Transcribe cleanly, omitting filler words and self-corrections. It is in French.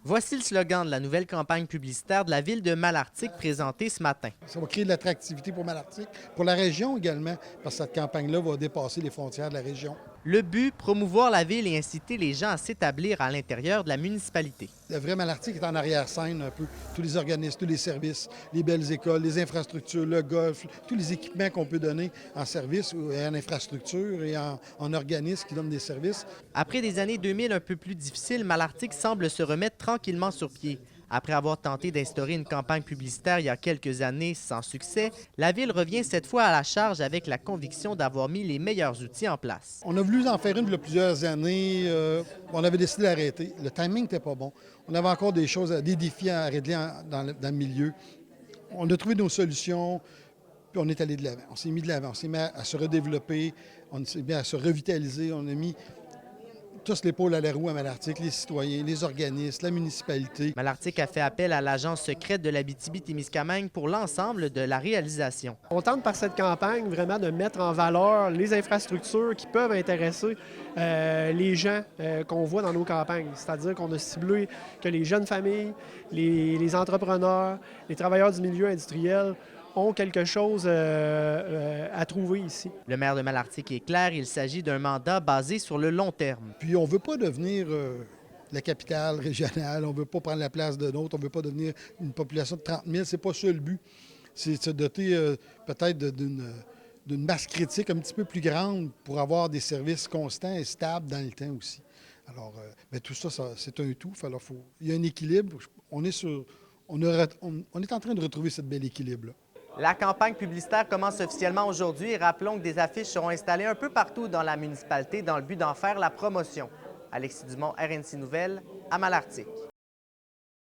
Voici le slogan de la nouvelle campagne publicitaire de la ville de Malartic présentée ce matin. Ça va créer de l'attractivité pour Malartic, pour la région également, parce que cette campagne-là va dépasser les frontières de la région. Le but, promouvoir la ville et inciter les gens à s'établir à l'intérieur de la municipalité. Le vrai Malartic est en arrière-scène un peu. Tous les organismes, tous les services, les belles écoles, les infrastructures, le golf, tous les équipements qu'on peut donner en service et en infrastructure et en organismes qui donnent des services. Après des années 2000 un peu plus difficiles, Malartic semble se remettre tranquillement sur pied. Après avoir tenté d'instaurer une campagne publicitaire il y a quelques années sans succès, la ville revient cette fois à la charge avec la conviction d'avoir mis les meilleurs outils en place. On a voulu en faire une il y a plusieurs années. On avait décidé d'arrêter. Le timing n'était pas bon. On avait encore des choses, des défis à régler dans le milieu. On a trouvé nos solutions, puis on est allé de l'avant. On s'est mis de l'avant. On s'est mis à se redévelopper, on s'est mis à se revitaliser. On a mis tous l'épaule à la roue à Malartic, les citoyens, les organismes, la municipalité. Malartic a fait appel à l'agence secrète de l'Abitibi-Témiscamingue pour l'ensemble de la réalisation. On tente par cette campagne vraiment de mettre en valeur les infrastructures qui peuvent intéresser les gens qu'on voit dans nos campagnes. C'est-à-dire qu'on a ciblé que les jeunes familles, les entrepreneurs, les travailleurs du milieu industriel ont quelque chose à trouver ici. Le maire de Malartic est clair, il s'agit d'un mandat basé sur le long terme. Puis on ne veut pas devenir la capitale régionale, on ne veut pas prendre la place de d'autres, on ne veut pas devenir une population de 30 000. C'est pas ça le but. C'est de se doter peut-être d'une masse critique un petit peu plus grande pour avoir des services constants et stables dans le temps aussi. Alors, tout ça, c'est un tout. Alors, il y a un équilibre. On est en train de retrouver ce bel équilibre-là. La campagne publicitaire commence officiellement aujourd'hui et rappelons que des affiches seront installées un peu partout dans la municipalité dans le but d'en faire la promotion. Alexis Dumont, RNC Nouvelles, à Malartic.